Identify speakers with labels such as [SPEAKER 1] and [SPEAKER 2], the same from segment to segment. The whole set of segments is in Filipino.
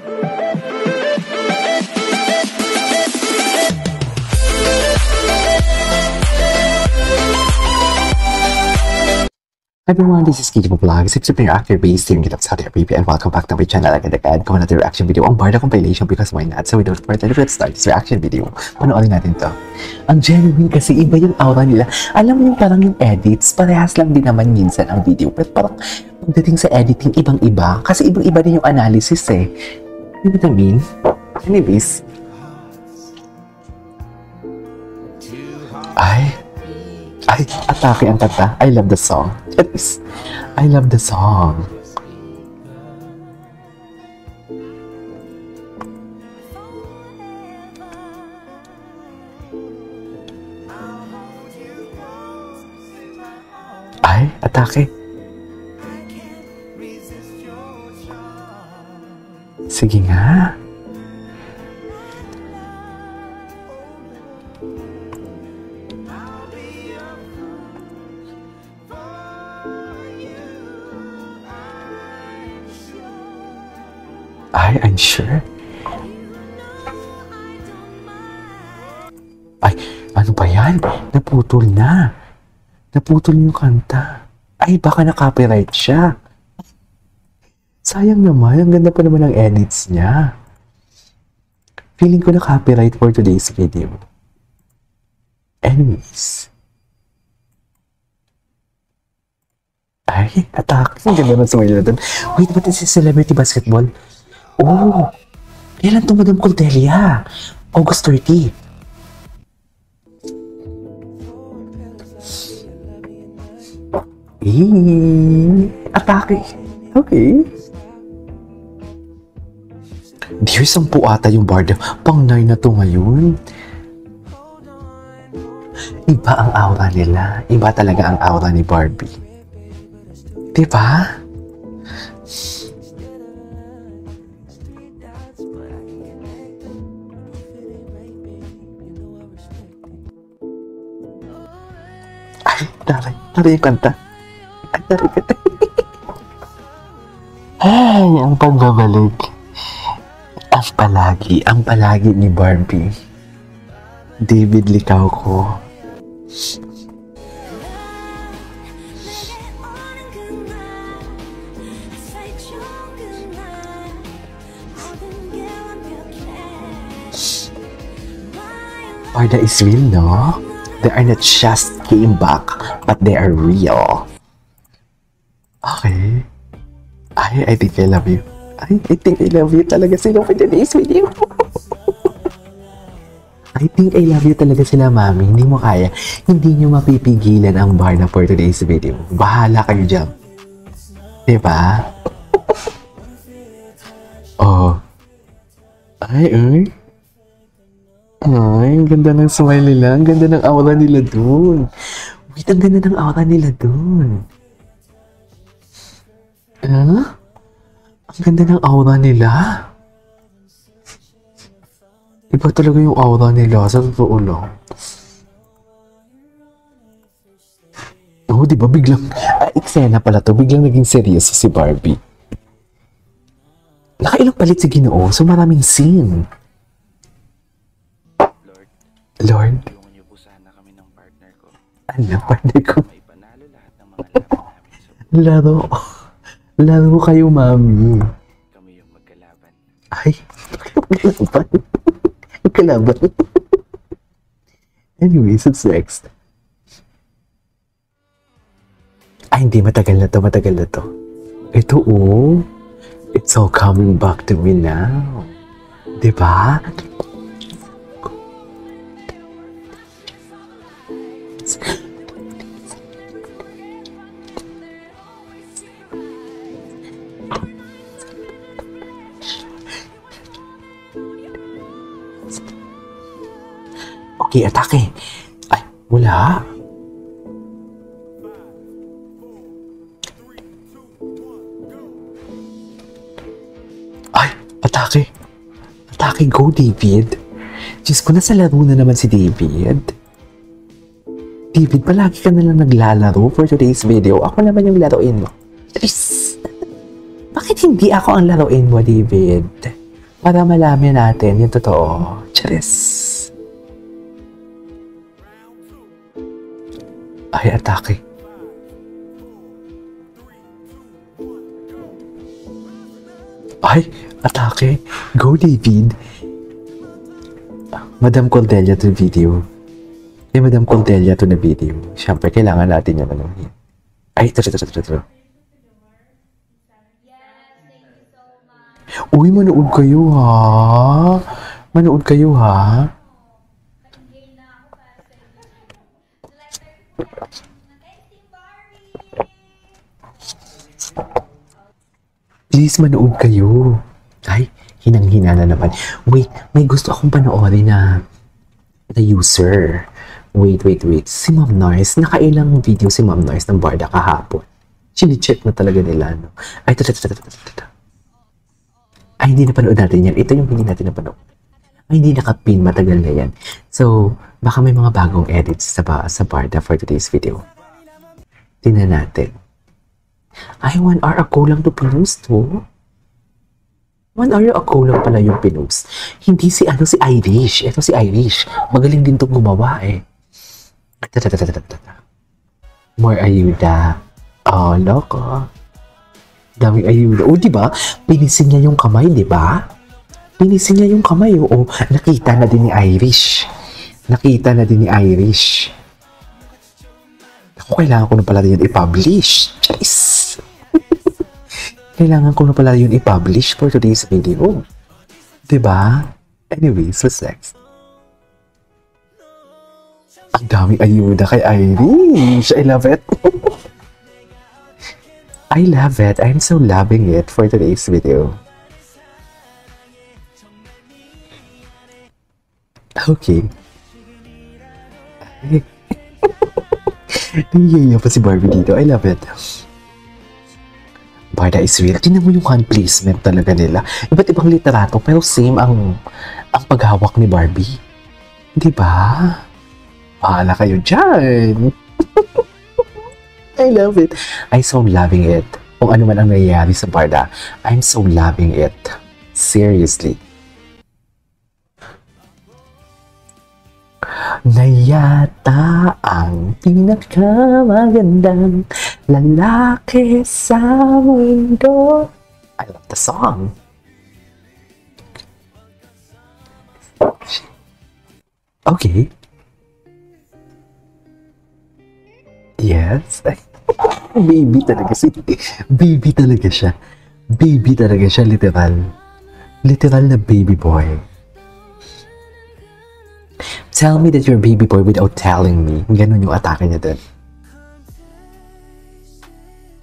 [SPEAKER 1] Hi everyone, this is Kitty Vlogs. It's a actor based here in Saudi Arabia and welcome back to my channel. Agad-agad ko na reaction video ang Barda compilation because why not? So without further ado, let's start this reaction video. Panoorin natin to. Ang genuine kasi iba yung aura nila. Alam mo yung parang yung edits, parehas lang din naman minsan ang video. Pero parang pagdating sa editing, ibang-iba. Kasi ibang-iba din yung analysis eh. You know what I mean? Anyways. Ay, atake ang kanta. I love the song. Yes, I love the song. Ay, atake. Sige nga. Ay, I'm sure. Ay, ano ba yan? Naputol na. Naputol yung kanta. Ay, baka na-copyright siya. Sayang naman. Ang ganda pa naman ng edits niya. Feeling ko na-copyright for today's video. Anyways. Ay, attack. Ang ganda ng sumili na dun. Wait, what is this celebrity basketball? Oh, kailan to Madam Cordelia? August 30. Atake. Okay. Dear, 10 ata yung Barda. Pang 9 na to ngayon. Iba ang aura nila. Iba talaga ang aura ni Barbie. Diba? Taray yung kanta. Ay, taray kanta. Ay, ang pagbabalik. Ang palagi ni Barbie. David Licao ko. Barda is real, no? They are not just came back, but they are real. Okay. I think I love you. I think I love you talaga sila for today's video. I think I love you talaga sila, mami. Hindi mo kaya. Hindi nyo mapipigilan ang Barda for today's video. Bahala kayo dyan. Diba? Oh. Ay. Ay, ang ganda ng smile nila. Ang ganda ng aura nila dun. Wait, ang ganda ng aura nila dun. Ang ganda ng aura nila. Iba talaga yung aura nila. Sa totoo lang. Oh, di ba biglang... eksena pala to. Biglang naging seryoso si Barbie. Nakailang palit si Ginoo. So maraming scene. Lord,
[SPEAKER 2] tulungan niyo po sana kami ng partner ko.
[SPEAKER 1] Ano, partner ko?
[SPEAKER 2] May panalo lahat ng mga
[SPEAKER 1] Laro. Laro kayo, mami.
[SPEAKER 2] Kami yung magkalaban.
[SPEAKER 1] Ay, magkalaban. Magkalaban. Anyways, what's next? Ay, hindi. Matagal na to. Ito, oh. It's all coming back to me now. Diba? Okay, atake. Ay, wala. Ay, atake. Atake, go, David. Diyos ko, nasa laro na naman si David. David, palagi ka nalang naglalaro for today's video. Ako naman yung laruin mo. Please. Bakit hindi ako ang laruin mo, David? Para malaman natin yung totoo. Charis! Ay, atake. Ay, atake. Go, David. Madam Cordelia to video. Ay, Madam Cordelia to na video. Siyempre, kailangan natin yan. Ano? Ay, ito. Uy, manood kayo ha. Manood kayo ha. Please, manood kayo. Ay, hinang-hina na naman. Wait, may gusto akong panoorin na user. Wait. Si Ma'am Noise, nakailang video si Ma'am Noise ng Barda kahapon. Chine-check na talaga nila, no? Ay, ito. Ay, hindi napanood natin yan. Ito yung hindi natin napanood. Ay, hindi nakapin. Matagal na yan. So, baka may mga bagong edits sa Barda for today's video. Tingnan natin. Ay, 1 hour ago lang to pinost, to. 1 hour ago lang pala yung pinost. Hindi si Irish. Ito si Irish. Magaling din itong gumawa, eh. More ayuda. Oh, loko. Daming ayuda. O, diba? Pinisin niya yung kamay, diba? Pinisin niya yung kamay, oo. Nakita na din ni Irish. Ako, kailangan ko na pala yun i-publish. Charis! Kailangan ko na pala yun i-publish for today's video. Diba? Anyways, what's next? Ang daming ayuda kay Irish. I love it. I love it. I'm so loving it for today's video. Okay. Nangyayaya pa si Barbie dito. I love it. Barda is real. Tingnan mo yung hand placement talaga nila. Iba't ibang literato pero same ang paghawak ni Barbie. Diba? Bahala kayo dyan. I love it. I'm so loving it. Kung ano man ang nangyayari sa Barda, I'm so loving it. Seriously. Na yata ang pinakamagandang lalaki sa mundo. I love the song. Okay. Yes. Baby talaga siya. Baby talaga siya, literal. Literal na baby boy. Tell me that you're a baby boy without telling me. Ganun yung atake niya dun.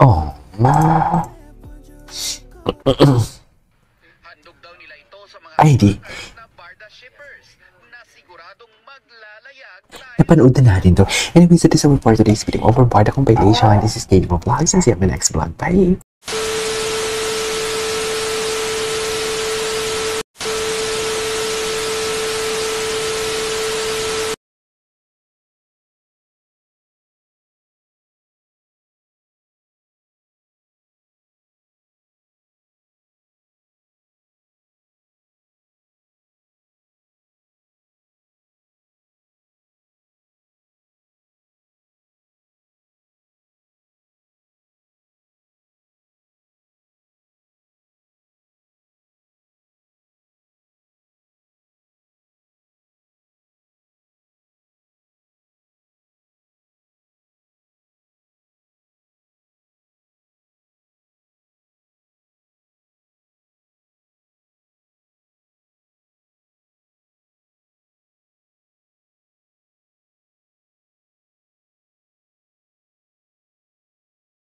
[SPEAKER 1] Oh.
[SPEAKER 3] Handog daw nila ito sa mga
[SPEAKER 1] Ay, di.
[SPEAKER 3] na Barda shippers na siguradong maglalayag
[SPEAKER 1] Napanood na natin to. Anyways, that is all for today's video over Barda compilation. This is Kate Vlogs and see you in my next vlog. Bye!